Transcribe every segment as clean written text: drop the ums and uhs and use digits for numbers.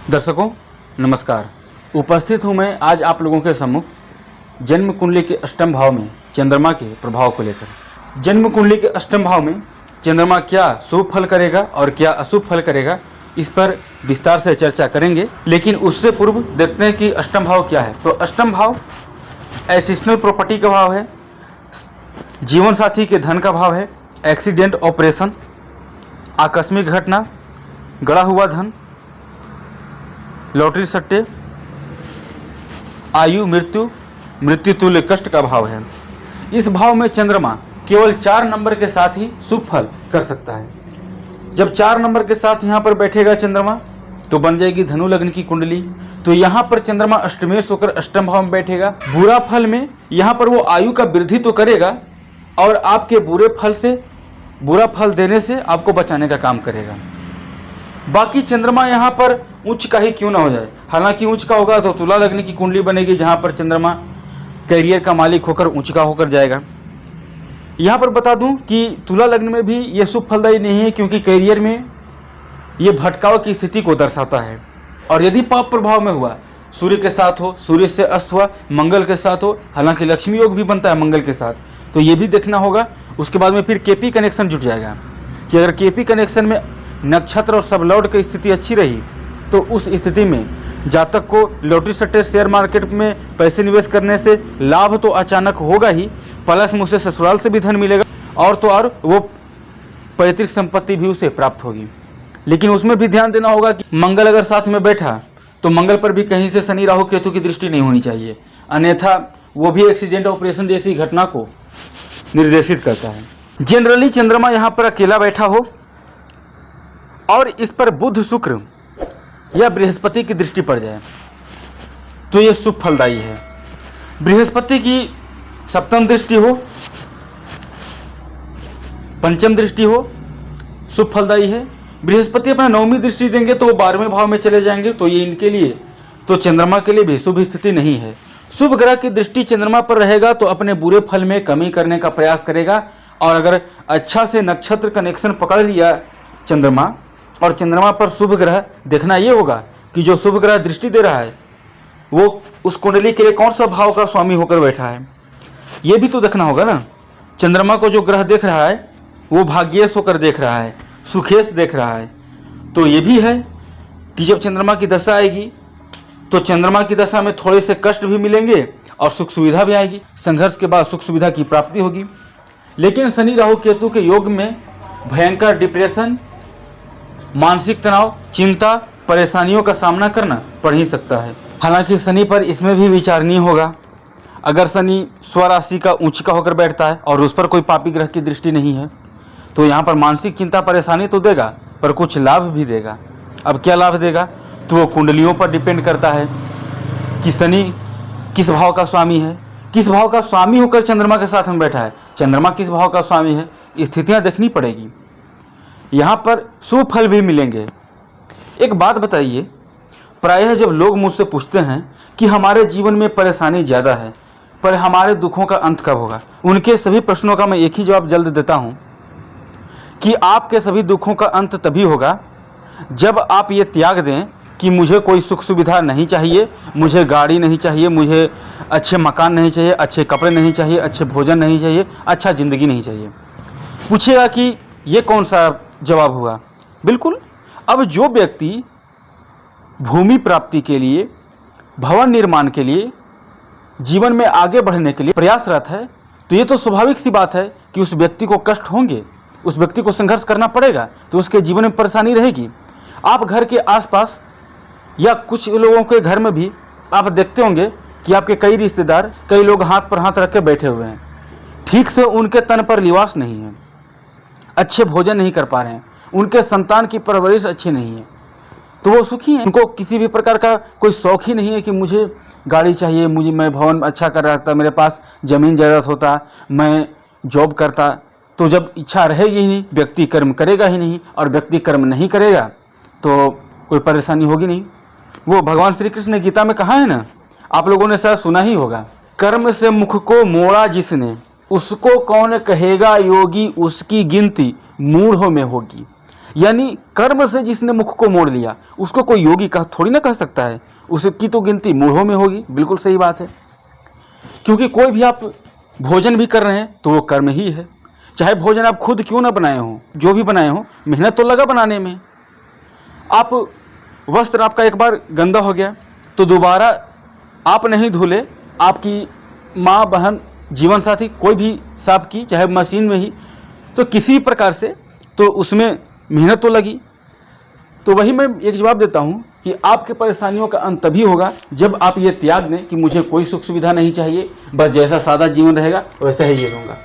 दर्शकों नमस्कार। उपस्थित हूं मैं आज आप लोगों के सम्मुख जन्म कुंडली के अष्टम भाव में चंद्रमा के प्रभाव को लेकर। जन्म कुंडली के अष्टम भाव में चंद्रमा क्या शुभ फल करेगा और क्या अशुभ फल करेगा, इस पर विस्तार से चर्चा करेंगे। लेकिन उससे पूर्व देखते हैं कि अष्टम भाव क्या है। तो अष्टम भाव एसिशनल प्रॉपर्टी का भाव है, जीवन साथी के धन का भाव है, एक्सीडेंट, ऑपरेशन, आकस्मिक घटना, गड़ा हुआ धन, लॉटरी सट्टे, आयु, मृत्यु तुल्य कष्ट का भाव है। इस भाव में चंद्रमा केवल 4 नंबर के साथ ही शुभ फल कर सकता है। जब 4 नंबर के साथ यहाँ पर बैठेगा चंद्रमा तो बन जाएगी धनु लग्न की कुंडली। तो यहाँ पर चंद्रमा अष्टमेश होकर अष्टम भाव में बैठेगा। बुरा फल में यहाँ पर वो आयु का वृद्धि तो करेगा और आपके बुरा फल देने से आपको बचाने का काम करेगा। बाकी चंद्रमा यहाँ पर उच्च का ही क्यों ना हो जाए, हालांकि उच्च का होगा तो तुला लग्न की कुंडली बनेगी जहां पर चंद्रमा कैरियर का मालिक होकर उच्च का होकर जाएगा। यहां पर बता दूं कि तुला लग्न में भी ये शुभ फलदायी नहीं है, क्योंकि कैरियर में ये भटकाव की स्थिति को दर्शाता है। और यदि पाप प्रभाव में हुआ, सूर्य के साथ हो, सूर्य से अस्त हुआ, मंगल के साथ हो, हालांकि लक्ष्मी योग भी बनता है मंगल के साथ, तो ये भी देखना होगा। उसके बाद में फिर केपी कनेक्शन जुट जाएगा कि अगर केपी कनेक्शन में नक्षत्र और सब लॉर्ड की स्थिति अच्छी रही तो उस स्थिति में जातक को लॉटरी सट्टे, शेयर मार्केट में पैसे निवेश करने से लाभ तो अचानक होगा ही, प्लस में उसे ससुराल से भी धन मिलेगा और तो और वो पैतृक संपत्ति भी उसे प्राप्त होगी। लेकिन उसमें भी ध्यान देना होगा कि मंगल अगर साथ में बैठा तो मंगल पर भी कहीं से शनि राहु केतु की दृष्टि नहीं होनी चाहिए, अन्यथा वो भी एक्सीडेंट, ऑपरेशन जैसी घटना को निर्देशित करता है। जनरली चंद्रमा यहाँ पर अकेला बैठा हो और इस पर बुध, शुक्र या बृहस्पति की दृष्टि पड़ जाए तो यह शुभ फलदायी है। बृहस्पति की सप्तम दृष्टि हो, पंचम दृष्टि हो, शुभ फलदायी है। बृहस्पति अपना 9वीं दृष्टि देंगे तो वो 12वें भाव में चले जाएंगे, तो ये इनके लिए, तो चंद्रमा के लिए भी शुभ स्थिति नहीं है। शुभ ग्रह की दृष्टि चंद्रमा पर रहेगा तो अपने बुरे फल में कमी करने का प्रयास करेगा। और अगर अच्छा से नक्षत्र कनेक्शन पकड़ लिया चंद्रमा और चंद्रमा पर शुभ ग्रह, देखना ये होगा कि जो शुभ ग्रह दृष्टि दे रहा है वो उस कुंडली के लिए कौन सा भाव का स्वामी होकर बैठा है, ये भी तो देखना होगा ना। चंद्रमा को जो ग्रह देख रहा है वो भाग्येश होकर देख रहा है, सुखेश देख रहा है। तो ये भी है कि जब चंद्रमा की दशा आएगी तो चंद्रमा की दशा में थोड़े से कष्ट भी मिलेंगे और सुख सुविधा भी आएगी। संघर्ष के बाद सुख सुविधा की प्राप्ति होगी। लेकिन शनि राहु केतु के योग में भयंकर डिप्रेशन, मानसिक तनाव, चिंता, परेशानियों का सामना करना पड़ ही सकता है। हालांकि शनि पर इसमें भी विचारणीय होगा। अगर शनि स्वराशि का उच्च का होकर बैठता है और उस पर कोई पापी ग्रह की दृष्टि नहीं है तो यहाँ पर मानसिक चिंता, परेशानी तो देगा पर कुछ लाभ भी देगा। अब क्या लाभ देगा तो वो कुंडलियों पर डिपेंड करता है कि शनि किस भाव का स्वामी है, किस भाव का स्वामी होकर चंद्रमा के साथ में बैठा है, चंद्रमा किस भाव का स्वामी है, स्थितियां देखनी पड़ेगी। यहाँ पर शुभ फल भी मिलेंगे। एक बात बताइए, प्रायः जब लोग मुझसे पूछते हैं कि हमारे जीवन में परेशानी ज़्यादा है पर हमारे दुखों का अंत कब होगा, उनके सभी प्रश्नों का मैं एक ही जवाब जल्द देता हूँ कि आपके सभी दुखों का अंत तभी होगा जब आप ये त्याग दें कि मुझे कोई सुख सुविधा नहीं चाहिए, मुझे गाड़ी नहीं चाहिए, मुझे अच्छे मकान नहीं चाहिए, अच्छे कपड़े नहीं चाहिए, अच्छे भोजन नहीं चाहिए, अच्छा ज़िंदगी नहीं चाहिए। पूछिएगा कि ये कौन सा जवाब हुआ। बिल्कुल, अब जो व्यक्ति भूमि प्राप्ति के लिए, भवन निर्माण के लिए, जीवन में आगे बढ़ने के लिए प्रयासरत है तो ये तो स्वाभाविक सी बात है कि उस व्यक्ति को कष्ट होंगे, उस व्यक्ति को संघर्ष करना पड़ेगा, तो उसके जीवन में परेशानी रहेगी। आप घर के आसपास या कुछ लोगों के घर में भी आप देखते होंगे कि आपके कई रिश्तेदार, कई लोग हाथ पर हाथ रख के बैठे हुए हैं, ठीक से उनके तन पर लिबास नहीं है, अच्छे भोजन नहीं कर पा रहे हैं, उनके संतान की परवरिश अच्छी नहीं है, तो वो सुखी हैं। उनको किसी भी प्रकार का कोई शौक ही नहीं है कि मुझे गाड़ी चाहिए, मैं भवन अच्छा कर रखता, मेरे पास ज़मीन जायदाद होता, मैं जॉब करता। तो जब इच्छा रहेगी ही नहीं, व्यक्ति कर्म करेगा ही नहीं, और व्यक्ति कर्म नहीं करेगा तो कोई परेशानी होगी नहीं। वो भगवान श्री कृष्ण ने गीता में कहा है ना, आप लोगों ने शायद सुना ही होगा, कर्म से मुख को मोड़ा जिसने, उसको कौन कहेगा योगी, उसकी गिनती मूढ़ों में होगी। यानी कर्म से जिसने मुख को मोड़ लिया उसको कोई योगी कह थोड़ी ना कह सकता है, उसकी तो गिनती मूढ़ों में होगी। बिल्कुल सही बात है, क्योंकि कोई भी आप भोजन भी कर रहे हैं तो वो कर्म ही है। चाहे भोजन आप खुद क्यों ना बनाए हो, जो भी बनाए हो, मेहनत तो लगा बनाने में। आप वस्त्र आपका एक बार गंदा हो गया तो दोबारा आप नहीं धुले, आपकी माँ, बहन, जीवन साथी कोई भी साफ की, चाहे मशीन में ही, तो किसी प्रकार से तो उसमें मेहनत तो लगी। तो वही मैं एक जवाब देता हूँ कि आपके परेशानियों का अंत तभी होगा जब आप ये त्याग दें कि मुझे कोई सुख सुविधा नहीं चाहिए, बस जैसा सादा जीवन रहेगा वैसा ही जीऊंगा,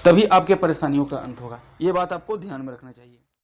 तभी आपके परेशानियों का अंत होगा। ये बात आपको ध्यान में रखना चाहिए।